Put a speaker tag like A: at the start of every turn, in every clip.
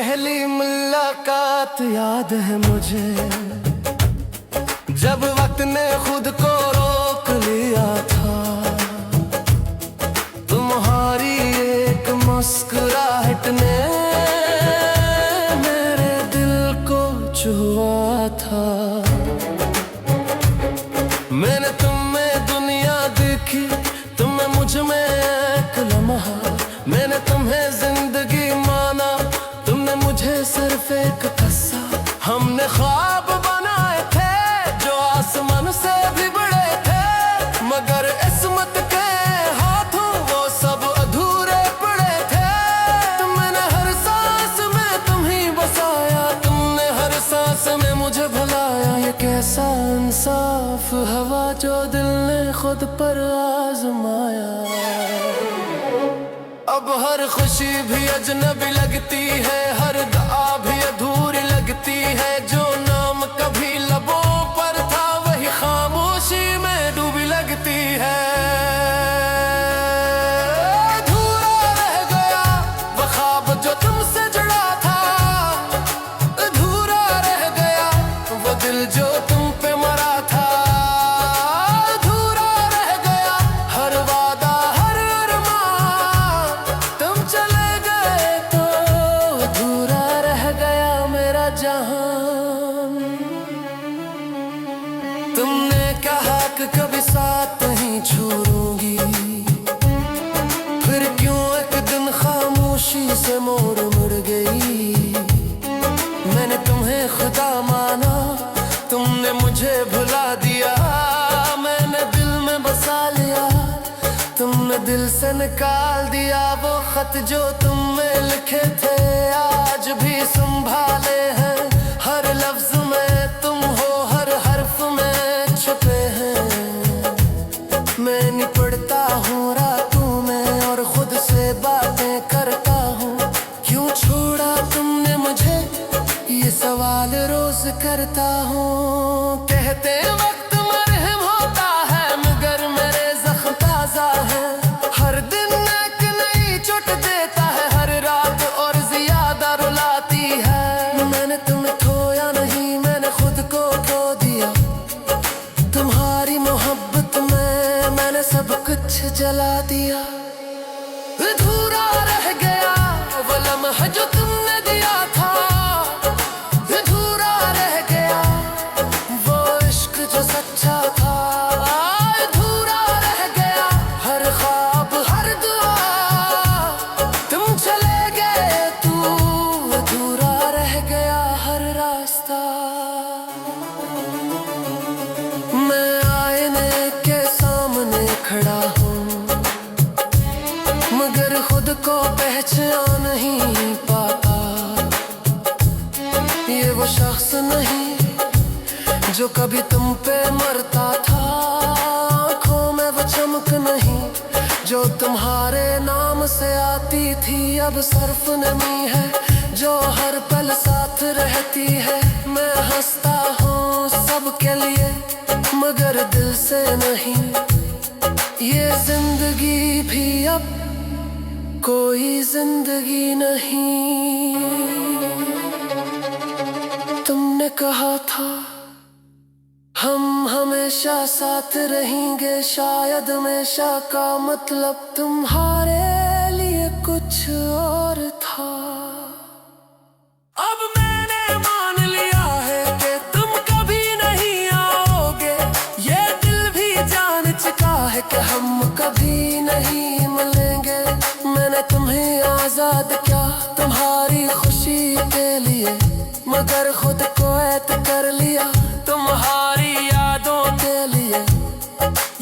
A: पहली मुलाकात याद है मुझे, जब वक्त ने खुद को रोक लिया था। तुम्हारी एक मुस्कुराहट ने मेरे दिल को छुआ था। मैंने तुम में दुनिया देखी, तुम में मुझ में एक लम्हा। मैंने तुम्हें जिंदगी माना, तुमने मुझे सिर्फ एक किस्सा। हमने ख्वाब बनाए थे जो आसमान से भी बड़े थे, मगर किस्मत के हाथों वो सब अधूरे पड़े थे। तुमने हर सांस में तुम ही बसाया, तुमने हर सांस में मुझे भुलाया। ये कैसा इंसाफ हवा जो दिल ने खुद पर आजमाया। अब हर खुशी भी अजनबी लगती है, हर दुआ भी अधूरी लगती है। जो नाम कभी लबों पर था वही खामोशी में डूबी लगती है। अधूरा रह गया वो ख्वाब जो तुमसे जुड़ा था, अधूरा रह गया वो दिल जो तुम पे मरा था। अधूरा रह गया हर वादा, हर अरमान, तुम चले गए तो अधूरा रह गया मेरा जहान। तुमने कहा कि कभी साथ नहीं छोड़ूंगी, फिर क्यों एक दिन खामोशी से मोड़ मुड़ गई। मैंने तुम्हें खुदा माना, तुमने मुझे भुला दिया। मैंने दिल में बसा लिया, तुमने दिल से निकाल दिया। वो खत जो तुमने लिखे थे आज भी संभाले हैं। हर लफ्ज में तुम हो, हर हर्फ में छुपे हैं। मैं नहीं पढ़ता हूँ रातों में और खुद से बातें करता हूँ। क्यों छोड़ा तुमने मुझे, ये सवाल रोज करता हूँ। कहते वक्त मरहम होता है, मगर मेरे जख्म ताजा है। हर दिन एक नई चोट देता है, हर रात और ज्यादा रुलाती है। मैंने तुम्हें खोया नहीं, मैंने खुद को खो दिया। तुम्हारी मोहब्बत में मैंने सब कुछ जला दिया। अधूरा रह गया वो लम्हा जो तुमने दिया था, अधूरा रह गया वो इश्क जो सच्चा था। अधूरा रह गया हर ख्वाब, हर दुआ, तुम चले गए तू अधूरा रह गया हर रास्ता। मैं आईने के सामने खड़ा हूँ, मगर खुद को पहचान नहीं पाता। ये वो शख्स नहीं जो कभी तुम पे मरता था। आँखों में वो चमक नहीं जो तुम्हारे नाम से आती थी। अब सिर्फ नमी है जो हर पल साथ रहती है। मैं हंसता हूँ सबके लिए मगर दिल से नहीं। ये जिंदगी भी अब कोई जिंदगी नहीं। तुमने कहा था हम हमेशा साथ रहेंगे, शायद हमेशा का मतलब तुम्हारे लिए कुछ और था। अब मैंने मान लिया है कि तुम कभी नहीं आओगे। ये दिल भी जान चुका है कि हम कभी नहीं मिलेंगे। मैंने तुम्हें आजाद किया तुम्हारी खुशी के लिए, मगर खुद को ऐत कर लिया तुम्हारी यादों के लिए।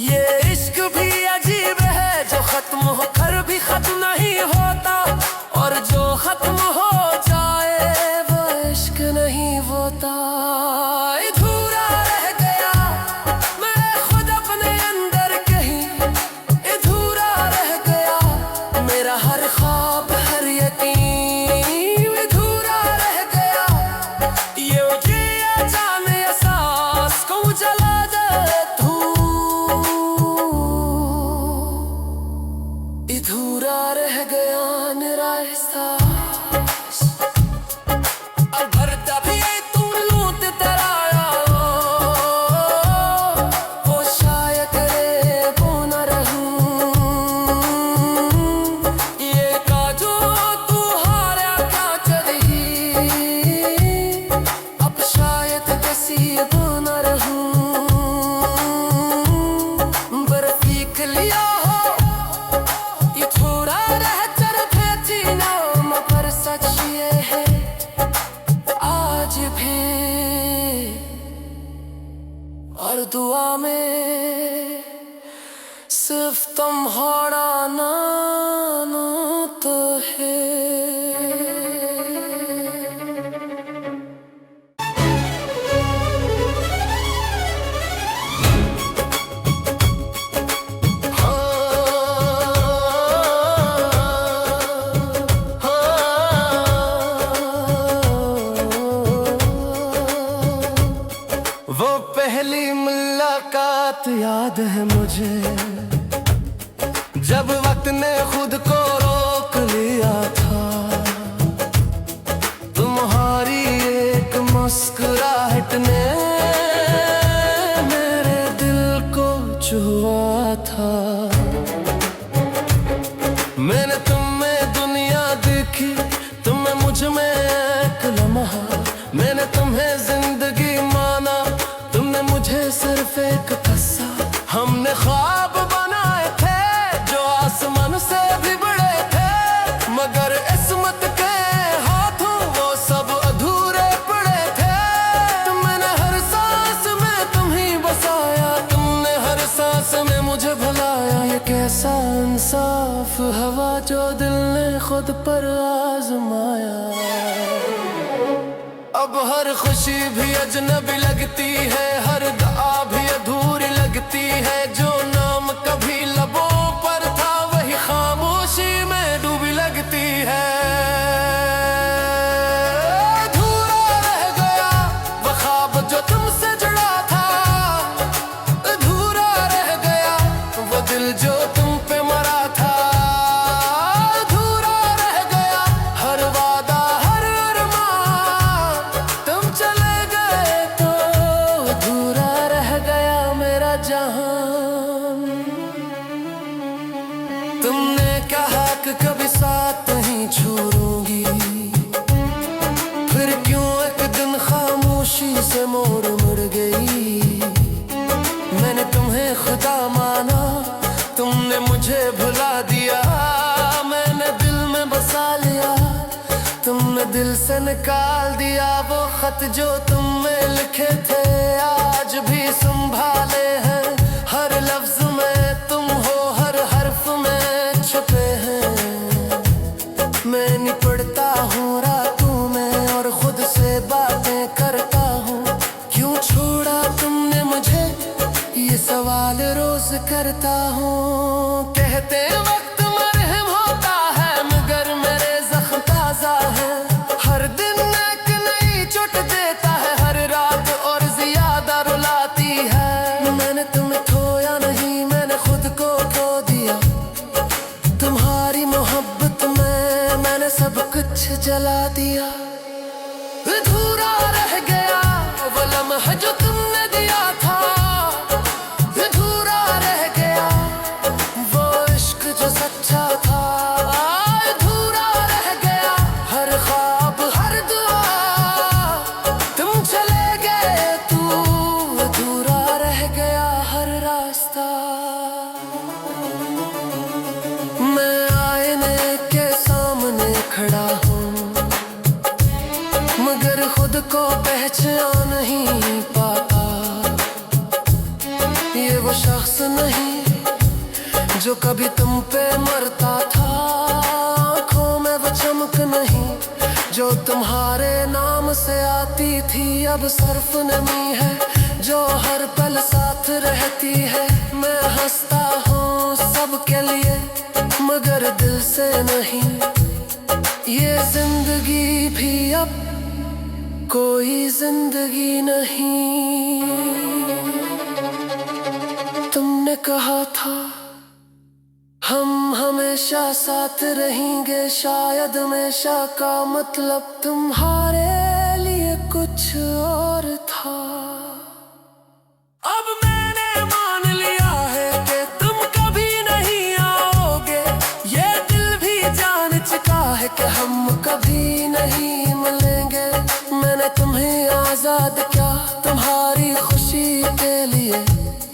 A: ये इश्क भी अजीब है जो खत्म होकर भी खत्म नहीं होता, और जो खत्म हो जाए वो इश्क नहीं होता। अधूरा रह गया मैं खुद अपने अंदर कहीं, अधूरा रह गया मेरा हर ख्वाब, हर यकीन। अधूरा रह गया ये जाने एहसास को जला दे तू। दुआ में सिर्फ तुम्हारा नाम तो है। वो पहली मुलाकात याद है मुझे, जब वक्त ने खुद को रोक लिया था। तुम्हारी एक मुस्कुराहट ने मेरे दिल को छुआ था। मैंने तुम में दुनिया देखी, तुम में मुझ में एक लम्हा। मैंने तुम्हें जिंदगी माना, तुमने मुझे सिर्फ एक किस्सा। हमने ख्वाब बनाए थे जो आसमान से भी बड़े थे, मगर किस्मत के हाथों वो सब अधूरे पड़े थे। तुमने हर सांस में तुम ही बसाया, तुमने हर सांस में मुझे भुलाया। ये कैसा इंसाफ हवा जो दिल ने खुद पर आजमाया। अब हर खुशी भी अजनबी लगती है, हर दुआ भी अधूरी लगती है। जो नाम कभी लबों पर था वही खामोशी में डूबी लगती है। अधूरा रह गया वो ख्वाब जो तुमसे जुड़ा था, अधूरा रह गया वो दिल जो तुम पे मरा था। अधूरा रह गया हर वादा हर अरमान, तुम चले गए तो अधूरा रह गया मेरा जहान। तुमने कहा कि कभी साथ नहीं छोड़ूंगी, फिर क्यों एक दिन खामोशी से मोड़ मुड़ गई। मैंने तुम्हें खुदा माना, तुमने मुझे भुला दिया। मैंने दिल में बसा लिया, तुमने दिल से निकाल दिया। वो खत जो तुमने लिखे थे आज भी संभाले हैं। हर लफ्ज में तुम हो, हर हर्फ में छुपे हैं। मैं निपटता हूँ रातों में और खुद से बातें करता हूँ। क्यों छोड़ा तुमने मुझे, ये सवाल रोज करता हूँ। कहते वक्त मरहम होता है, मगर मेरे जख्म ताजा है। हर दिन एक नई चोट देता है, हर रात और ज्यादा रुलाती है। मैंने तुम्हें खोया नहीं, मैंने खुद को खो दिया। तुम्हारी मोहब्बत में मैंने सब कुछ जला दिया। अधूरा रह गया वो लम्हा जो तुमने दिया था, अधूरा रह गया वो इश्क जो सच्चा था। अधूरा रह गया हर ख्वाब हर दुआ, तुम चले गए तू अधूरा रह गया हर रास्ता। मैं आईने के सामने खड़ा हूँ, मगर खुद को पहचान नहीं पाता। ये वो शख्स नहीं जो कभी तुम पे मरता था। आँखों में वो चमक नहीं जो तुम्हारे नाम से आती थी। अब सिर्फ नमी है जो हर पल साथ रहती है। मैं हंसता हूँ सबके लिए मगर दिल से नहीं। ये जिंदगी भी अब कोई जिंदगी नहीं। तुमने कहा था हम हमेशा साथ रहेंगे, शायद हमेशा का मतलब तुम्हारे लिए कुछ और था। अब मैंने मान लिया है कि तुम कभी नहीं आओगे। ये दिल भी जान चुका है कि हम कभी नहीं मिलेंगे। मैंने तुम्हें आजाद किया तुम्हारी खुशी के लिए,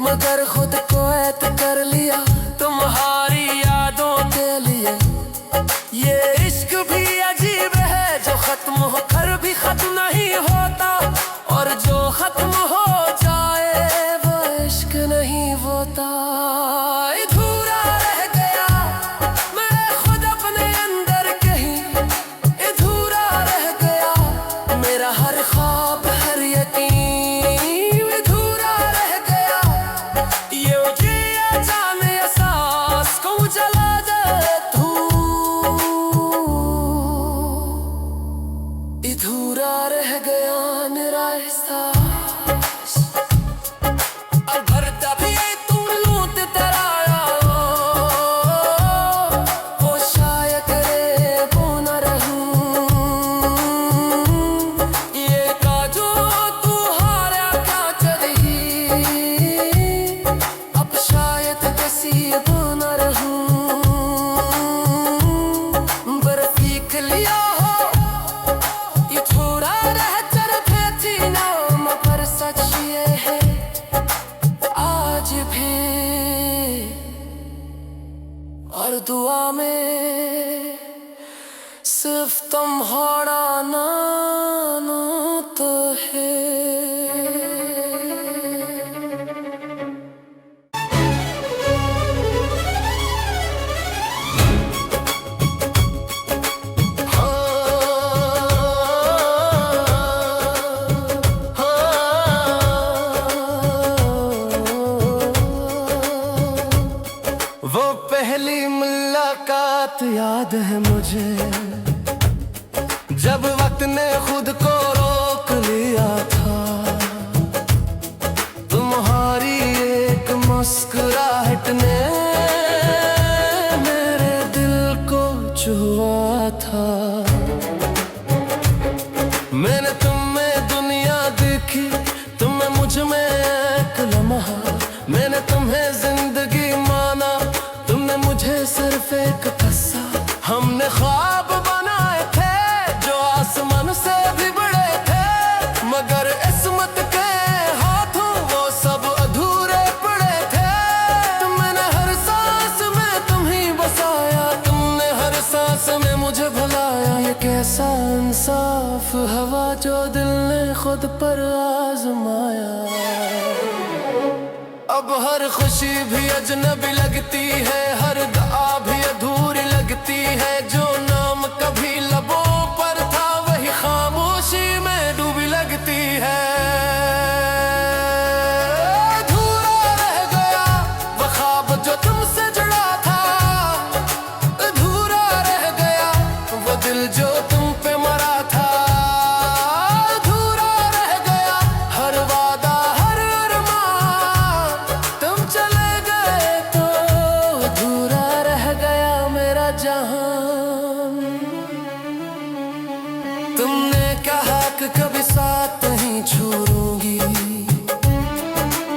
A: मगर खुद को ऐत कर लिया तुम्हारी यादों के लिए। ये इश्क भी अजीब है जो खत्म होकर भी खत्म नहीं होता, और जो खत्म हो जाए वो सिर्फ तुम्हारा नाम तो है। वो पहली मुलाकात याद है मुझे, जब वक्त ने खुद को रोक लिया था। तुम्हारी एक मुस्कुराहट ने मेरे दिल को छुआ था। मैंने तुम में दुनिया देखी, तुम में मुझ में एक लम्हा। मैंने तुम्हें जिंदगी माना, तुमने मुझे सिर्फ एक किस्सा। हमने ख्वाब बनाए थे जो आसमान से भी बड़े थे, मगर किस्मत के हाथों वो सब अधूरे पड़े थे। तुमने हर सांस में तुम ही बसाया, तुमने हर सांस में मुझे भुलाया। ये कैसा इंसाफ हवा जो दिल ने खुद पर आजमाया। अब हर खुशी भी अजनबी लगती है, हर दुआ भी अधूरी लगती है। जो नाम कभी लबों पर था वही खामोशी में डूबी लगती है। अधूरा रह गया वो ख्वाब जो तुमसे जुड़ा था, अधूरा रह गया वो दिल जो तुम पे मरा था। अधूरा रह गया हर वादा हर अरमान, तुम चले गए तो अधूरा रह गया मेरा जहान। तुमने कहा कि कभी साथ नहीं छोड़ूंगी,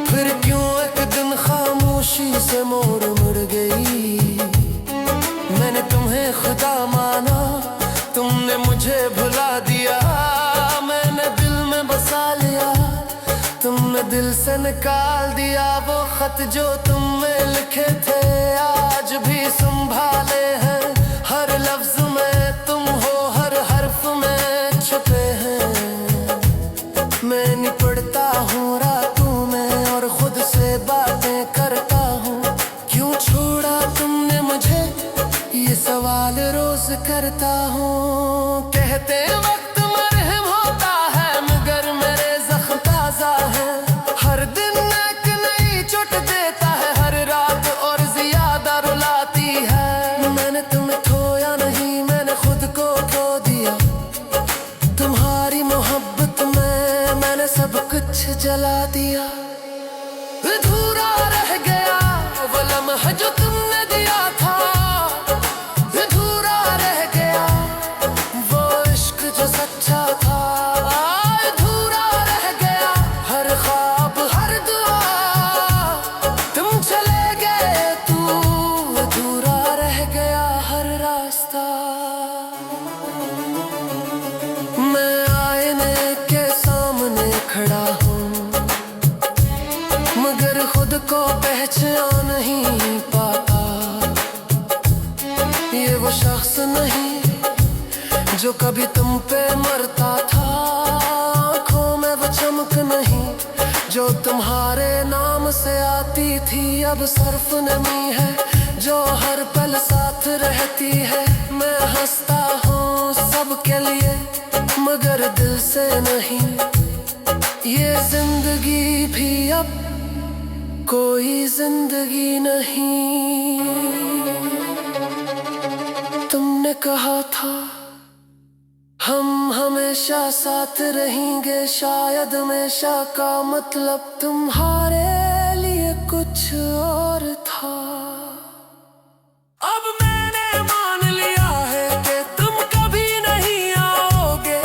A: फिर क्यों एक दिन खामोशी से मोड़ मुड़ गई। मैंने तुम्हें खुदा माना, तुमने मुझे भुला दिया। मैंने दिल में बसा लिया, तुमने दिल से निकाल दिया। वो खत जो तुमने लिखे थे आज भी संभाले हैं। हर लफ्ज में तुम हो, हर हर्फ में छुपे हैं। मैं नहीं पढ़ता हूँ रातों में और खुद से बातें करता हूँ। क्यों छोड़ा तुमने मुझे, ये सवाल रोज करता हूँ। कहते वक्त मरहम होता है, मगर मेरे जख्म ताजा है। हर दिन एक नई चोट देता है, हर रात और ज्यादा रुलाती है। मैंने तुम्हें खोया नहीं, मैंने खुद को खो दिया। तुम्हारी मोहब्बत में मैंने सब कुछ जला दिया। अधूरा रह गया वो लम्हा जो तुमने दिया था, अधूरा रह गया वो इश्क जो सच्चा था। अधूरा रह गया हर ख्वाब हर दुआ, तुम चले गए तू अधूरा रह गया हर रास्ता। मैं आईने के सामने खड़ा हूँ, मगर खुद को पहचान नहीं पाता। ये वो शख्स नहीं जो कभी तुम पे मरता था। आँखों में वो चमक नहीं जो तुम्हारे नाम से आती थी। अब सिर्फ नमी है जो हर पल साथ रहती है। मैं हंसता हूँ सबके लिए मगर दिल से नहीं। ये जिंदगी भी अब कोई जिंदगी नहीं। तुमने कहा था हम हमेशा साथ रहेंगे, शायद हमेशा का मतलब तुम्हारे लिए कुछ और था। अब मैंने मान लिया है कि तुम कभी नहीं आओगे।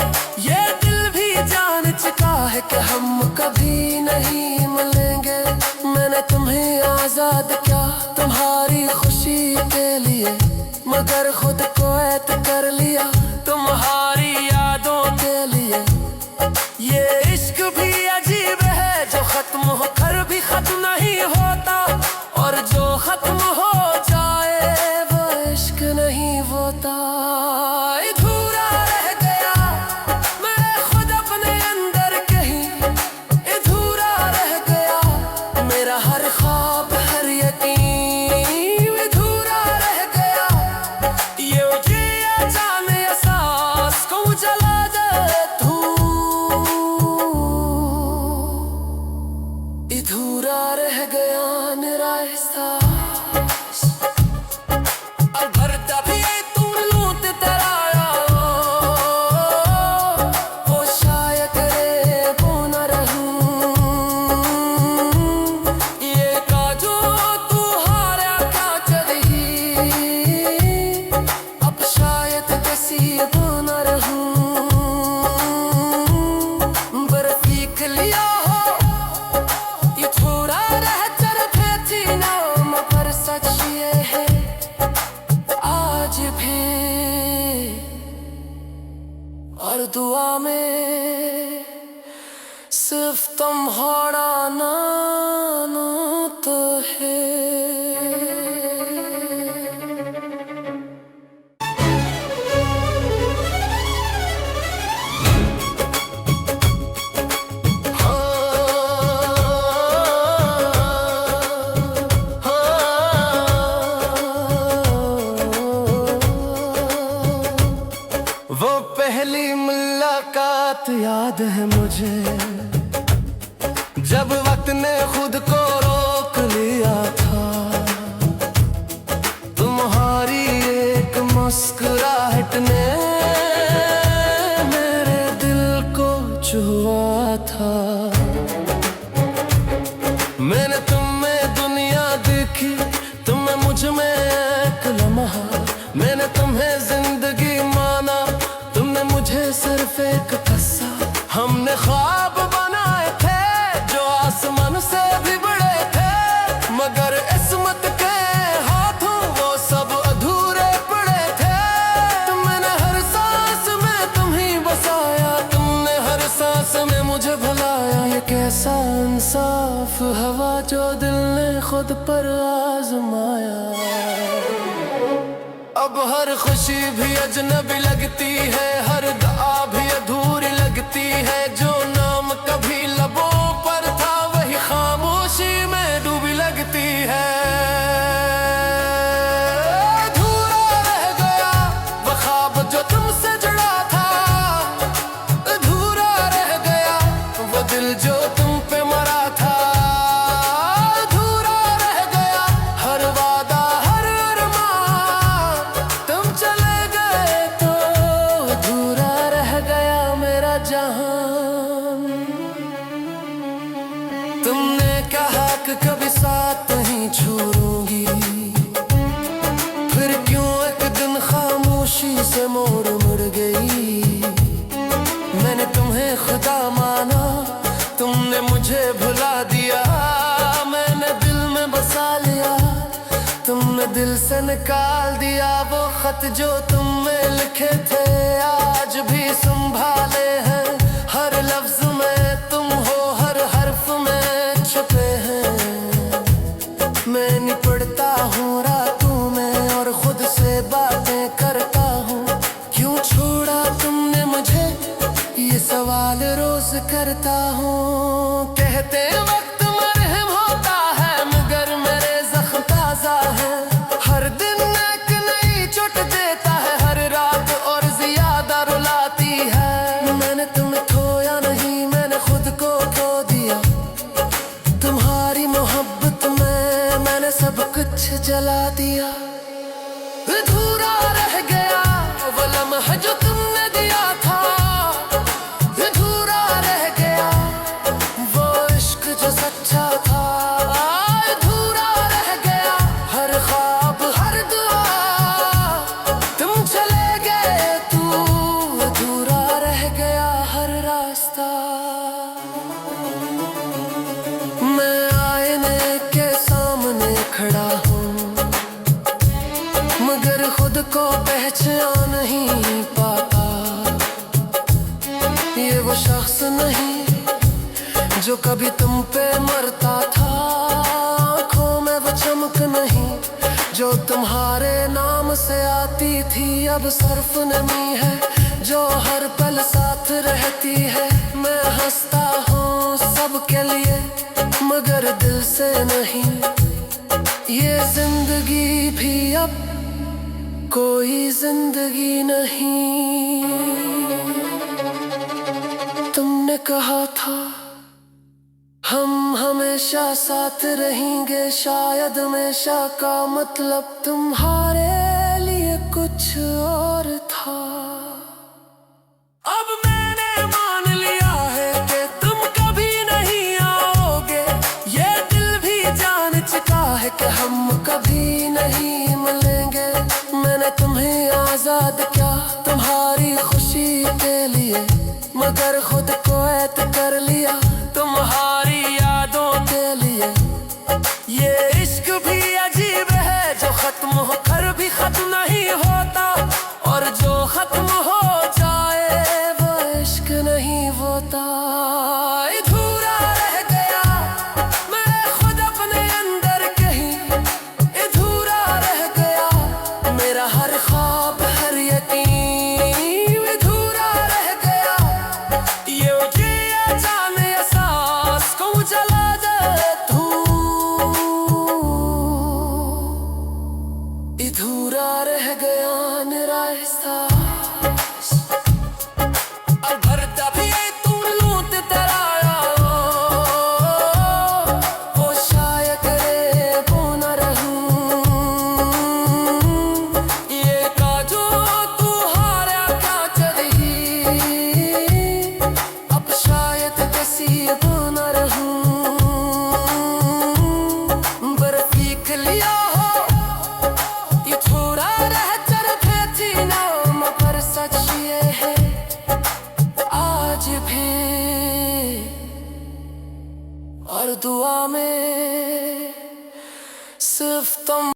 A: ये दिल भी जान चुका है कि हम कभी नहीं मिलेंगे। मैंने तुम्हें आजाद किया तुम्हारी खुशी के लिए, मगर खुद को ऐत कर लिया तुम्हारी यादों के लिए। ये इश्क भी अजीब है जो खत्म होकर भी खत्म नहीं होता, और जो खत्म हो जाए वो और दुआ में सिर्फ तुम्हारा नाम तो है। वो पहली मुलाकात याद है मुझे, जब वक्त ने खुद को रोक लिया था। तुम्हारी एक मुस्कुराहट ने मेरे दिल को छुआ था। मैंने तुम में दुनिया देखी, तुमने मुझ में एक लम्हा। मैंने तुम्हें जिंदगी माना, तुमने मुझे सिर्फ एक किस्सा। हमने ख्वाब बनाए थे जो आसमान से भी बड़े थे, मगर किस्मत के हाथों वो सब अधूरे पड़े थे। तुमने हर सांस में तुम ही बसाया, तुमने हर सांस में मुझे भुलाया। ये कैसा इंसाफ हवा जो दिल ने खुद पर आजमाया। अब हर खुशी भी अजनबी लगती है, हर दुआ भी अधूरी लगती है। जो नाम कभी लबों पर था वही खामोशी में डूबी लगती है। अधूरा रह गया वो ख्वाब जो तुमसे जुड़ा था, अधूरा रह गया वो दिल जो तुम पे मरा था। अधूरा रह गया हर वादा हर अरमान, तुम चले गए तो अधूरा रह गया मेरा जहान। तुमने कहा कि कभी साथ नहीं छोड़ूंगी, फिर क्यों एक दिन खामोशी से मोड़ मुड़ गई। मैंने तुम्हें खुदा माना, तुमने मुझे भुला दिया। मैंने दिल में बसा लिया, तुमने दिल से निकाल दिया। वो खत जो तुमने लिखे थे आज भी संभाले हैं। हर लफ्ज में तुम हो, हर हर्फ में छुपे हैं। मैं नहीं पढ़ता हूँ रातों में और खुद से बातें करता हूँ। क्यों छोड़ा तुमने मुझे, ये सवाल रोज करता हूँ। कहते वक्त मरहम होता है, मगर मेरे जख्म ताजा है। हर दिन एक नई चोट देता है, हर रात और ज्यादा रुलाती है। मैंने तुम्हें खोया नहीं, मैंने खुद को खो दिया। तुम्हारी मोहब्बत में मैंने सब कुछ जला दिया। अधूरा रह गया वो लम्हा जो तुमने दिया था, अधूरा रह गया वो इश्क जो सच्चा था। अधूरा रह गया हर ख्वाब हर दुआ, तुम चले गए तू अधूरा रह गया हर रास्ता। मैं आईने के सामने खड़ा हूँ, मगर खुद को पहचान नहीं पाता। ये वो शख्स नहीं जो कभी तुम पे मरता था। आँखों में वो चमक नहीं जो तुम्हारे नाम से आती थी। अब सिर्फ नमी है जो हर पल साथ रहती है। मैं हंसता हूँ सबके लिए मगर दिल से नहीं। ये जिंदगी भी अब कोई जिंदगी नहीं। तुमने कहा था हम हमेशा साथ रहेंगे, शायद हमेशा का मतलब तुम्हारे लिए कुछ और था। अब मैंने मान लिया है कि तुम कभी नहीं आओगे। ये दिल भी जान चुका है कि हम कभी नहीं मिलेंगे। मैंने तुम्हें आजाद किया तुम्हारी खुशी के लिए, मगर खुद को ऐत कर लिया तुम्हारी यादों के लिए। ये इश्क भी अजीब है जो खत्म होकर भी खत्म नहीं होता, और जो खत्म हो जाए जिए है आज भी, और दुआ में सिर्फ तुम।